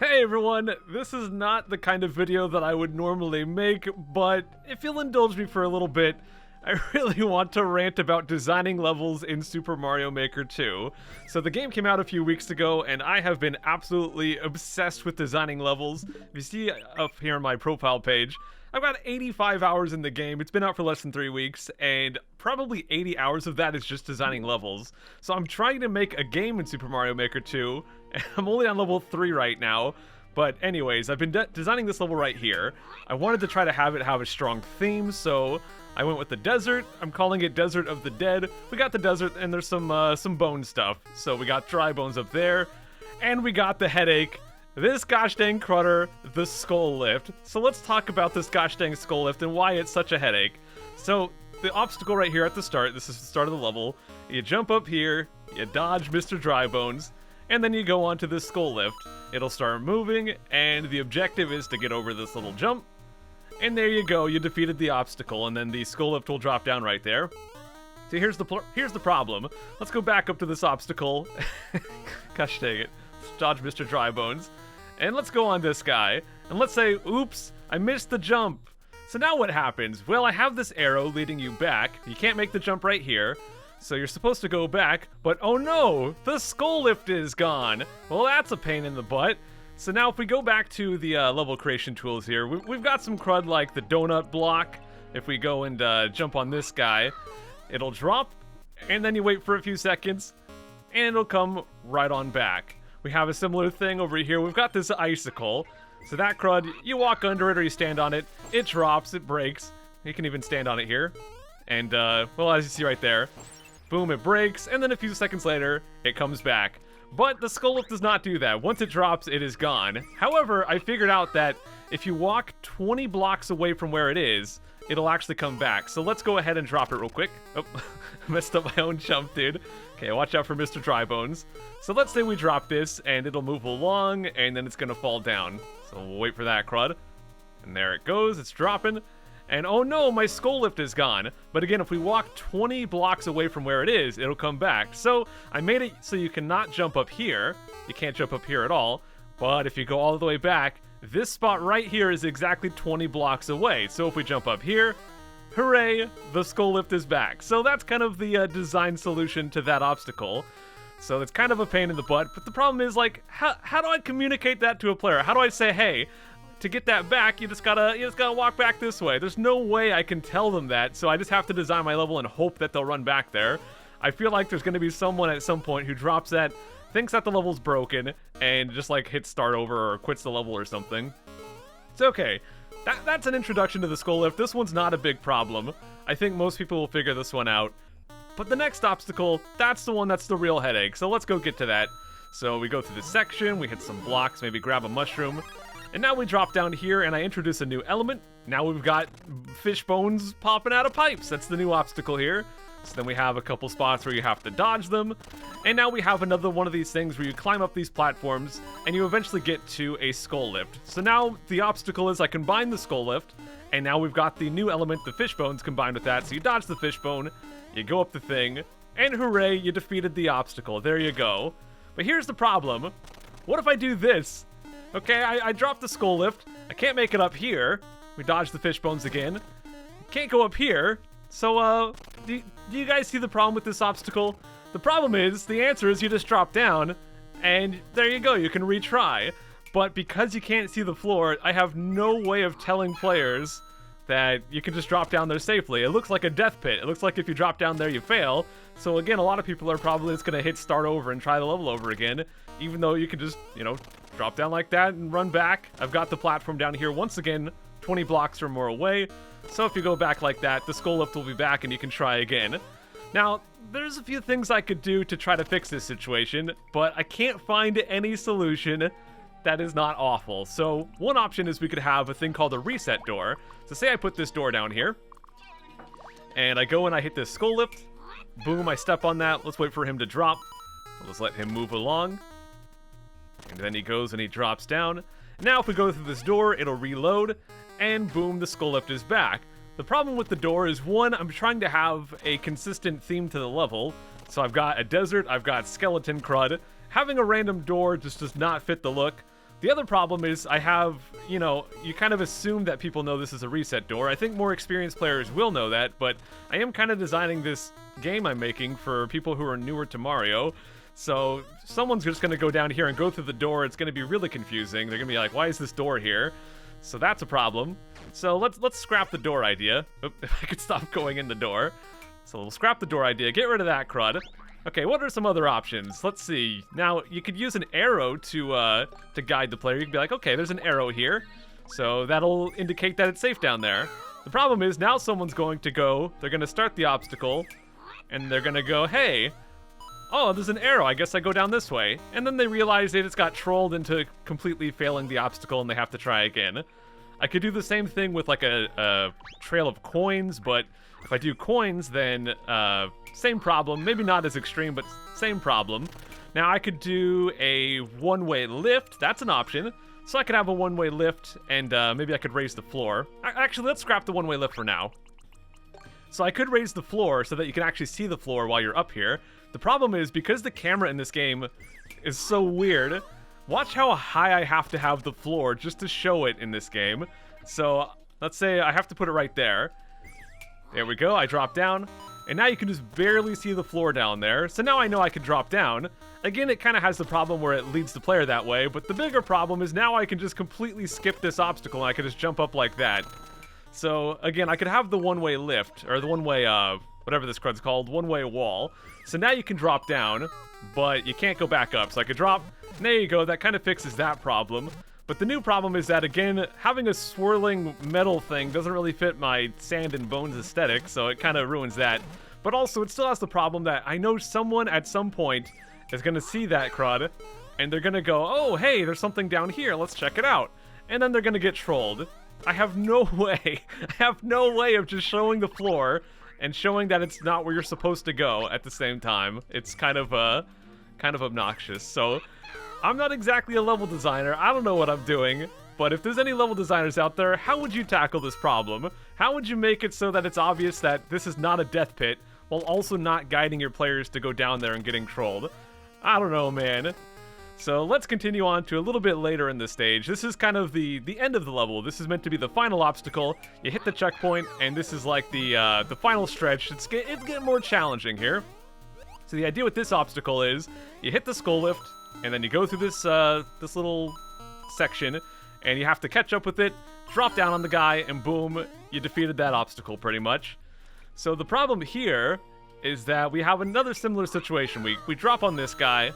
Hey everyone, this is not the kind of video that I would normally make, but if you'll indulge me for a little bit, I really want to rant about designing levels in Super Mario Maker 2. So the game came out a few weeks ago, and I have been absolutely obsessed with designing levels. If you see up here on my profile page, I've got 85 hours in the game. It's been out for less than 3 weeks, and probably 80 hours of that is just designing levels. So I'm trying to make a game in Super Mario Maker 2, and I'm only on level 3 right now. But anyways, I've been designing this level right here. I wanted to try to have it have a strong theme, so I went with the desert. I'm calling it Desert of the Dead. We got the desert, and there's some bone stuff. So we got dry bones up there, and we got the headache. This gosh dang crudder, the skull lift. So let's talk about this gosh dang skull lift and why it's such a headache. So the obstacle right here at the start, this is the start of the level. You jump up here, you dodge Mr. Drybones, and then you go onto this skull lift. It'll start moving, and the objective is to get over this little jump. And there you go, you defeated the obstacle, and then the skull lift will drop down right there. So here's the problem. Let's go back up to this obstacle. Gosh dang it. Let's dodge Mr. Drybones. And let's go on this guy. And let's say, oops, I missed the jump. So now what happens? Well, I have this arrow leading you back. You can't make the jump right here. So you're supposed to go back, but oh no, the skull lift is gone. Well, that's a pain in the butt. So now if we go back to the level creation tools here, we've got some crud like the donut block. If we go and jump on this guy, it'll drop, and then you wait for a few seconds, and it'll come right on back. We have a similar thing over here. We've got this icicle. So that crud, you walk under it or you stand on it, it drops, it breaks. You can even stand on it here. And, well, as you see right there, boom, it breaks, and then a few seconds later, it comes back. But the skull lift does not do that. Once it drops, it is gone. However, I figured out that if you walk 20 blocks away from where it is, it'll actually come back. So let's go ahead and drop it real quick. Oh, messed up my own jump, dude. Okay, watch out for Mr. Drybones. So let's say we drop this, and it'll move along, and then it's gonna fall down. So we'll wait for that crud. And there it goes, it's dropping. And oh no, my skull lift is gone. But again, if we walk 20 blocks away from where it is, it'll come back. So I made it so you cannot jump up here. You can't jump up here at all. But if you go all the way back, this spot right here is exactly 20 blocks away. So if we jump up here, hooray, the skull lift is back. So that's kind of the design solution to that obstacle. So it's kind of a pain in the butt. But the problem is, like, how do I communicate that to a player? How do I say, hey, to get that back, you just gotta walk back this way? There's no way I can tell them that, so I just have to design my level and hope that they'll run back there. I feel like there's gonna be someone at some point who drops that, thinks that the level's broken, and just like hits start over or quits the level or something. It's okay. That's an introduction to the skull lift. This one's not a big problem. I think most people will figure this one out. But the next obstacle, that's the one that's the real headache, so let's go get to that. So we go through this section, we hit some blocks, maybe grab a mushroom. And now we drop down here and I introduce a new element. Now we've got fish bones popping out of pipes. That's the new obstacle here. So then we have a couple spots where you have to dodge them. And now we have another one of these things where you climb up these platforms and you eventually get to a skull lift. So now the obstacle is I combine the skull lift, and now we've got the new element, the fish bones, combined with that. So you dodge the fish bone, you go up the thing, and hooray, you defeated the obstacle. There you go. But here's the problem. What if I do this? Okay, I dropped the skull lift. I can't make it up here. We dodge the fish bones again. Can't go up here. So, do you guys see the problem with this obstacle? The problem is, the answer is you just drop down, and there you go, you can retry. But because you can't see the floor, I have no way of telling players that you can just drop down there safely. It looks like a death pit. It looks like if you drop down there, you fail. So again, a lot of people are probably just gonna hit start over and try the level over again, even though you can just, you know, drop down like that and run back. I've got the platform down here once again, 20 blocks or more away. So if you go back like that, the skull lift will be back and you can try again. Now, there's a few things I could do to try to fix this situation, but I can't find any solution that is not awful. So one option is we could have a thing called a reset door. So say I put this door down here, and I go and I hit this skull lift. Boom, I step on that. Let's wait for him to drop. We'll just let him move along. And then he goes and he drops down. Now if we go through this door, it'll reload, and boom, the skull lift is back. The problem with the door is, one, I'm trying to have a consistent theme to the level. So I've got a desert, I've got skeleton crud. Having a random door just does not fit the look. The other problem is I have, you know, you kind of assume that people know this is a reset door. I think more experienced players will know that, but I am kind of designing this game I'm making for people who are newer to Mario. So someone's just going to go down here and go through the door. It's going to be really confusing. They're going to be like, why is this door here? So that's a problem. So let's scrap the door idea. Oop, if I could stop going in the door. So we'll scrap the door idea. Get rid of that crud. Okay, what are some other options? Let's see. Now, you could use an arrow to guide the player. You could be like, okay, there's an arrow here. So that'll indicate that it's safe down there. The problem is, now someone's going to go, they're going to start the obstacle, and they're going to go, hey, oh, there's an arrow. I guess I go down this way. And then they realize they just got trolled into completely failing the obstacle, and they have to try again. I could do the same thing with like a trail of coins, but if I do coins, then same problem. Maybe not as extreme, but same problem. Now I could do a one-way lift. That's an option. So I could have a one-way lift, and maybe I could raise the floor. Actually, let's scrap the one-way lift for now. So I could raise the floor so that you can actually see the floor while you're up here. The problem is, because the camera in this game is so weird, watch how high I have to have the floor just to show it in this game. So let's say I have to put it right there. There we go, I drop down. And now you can just barely see the floor down there. So now I know I can drop down. Again, it kind of has the problem where it leads the player that way. But the bigger problem is now I can just completely skip this obstacle and I can just jump up like that. So again, I could have the one-way lift, or the one-way, whatever this crud's called, one-way wall. So now you can drop down, but you can't go back up. So I could drop, and there you go, that kind of fixes that problem. But the new problem is that, again, having a swirling metal thing doesn't really fit my sand and bones aesthetic, so it kind of ruins that. But also, it still has the problem that I know someone at some point is going to see that crud, and they're going to go, oh, hey, there's something down here, let's check it out. And then they're going to get trolled. I have no way of just showing the floor and showing that it's not where you're supposed to go at the same time. It's kind of obnoxious. So I'm not exactly a level designer. I don't know what I'm doing. But if there's any level designers out there, how would you tackle this problem? How would you make it so that it's obvious that this is not a death pit, while also not guiding your players to go down there and getting trolled? I don't know, man. So let's continue on to a little bit later in this stage. This is kind of the end of the level. This is meant to be the final obstacle. You hit the checkpoint, and this is like the final stretch. It's getting more challenging here. So the idea with this obstacle is you hit the skull lift, and then you go through this this little section, and you have to catch up with it, drop down on the guy, and boom, you defeated that obstacle pretty much. So the problem here is that we have another similar situation. We drop on this guy.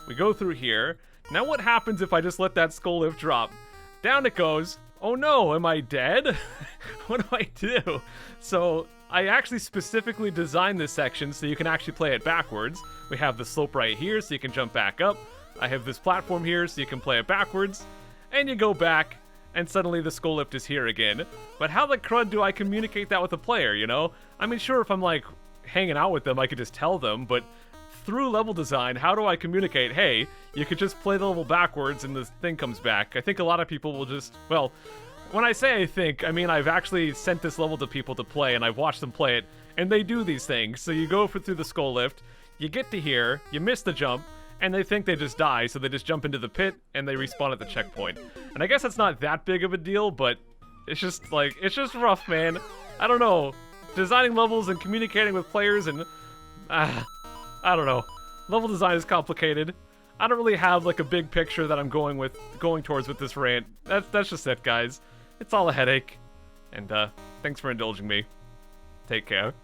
We go through here. Now what happens if I just let that skull lift drop? Down it goes. Oh no, am I dead? What do I do? So I actually specifically designed this section so you can actually play it backwards. We have the slope right here so you can jump back up. I have this platform here so you can play it backwards. And you go back, and suddenly the skull lift is here again. But how the crud do I communicate that with the player, you know? I mean, sure, if I'm like hanging out with them, I could just tell them, but through level design, how do I communicate, hey, you could just play the level backwards and the thing comes back? I think a lot of people will just, well, when I say I think, I mean I've actually sent this level to people to play, and I've watched them play it, and they do these things. So you go through the skull lift, you get to here, you miss the jump, and they think they just die, so they just jump into the pit, and they respawn at the checkpoint. And I guess that's not that big of a deal, but it's just, like, it's just rough, man. I don't know. Designing levels and communicating with players and, I don't know. Level design is complicated. I don't really have like a big picture that I'm going towards with this rant. That's just it, guys. It's all a headache. And thanks for indulging me. Take care.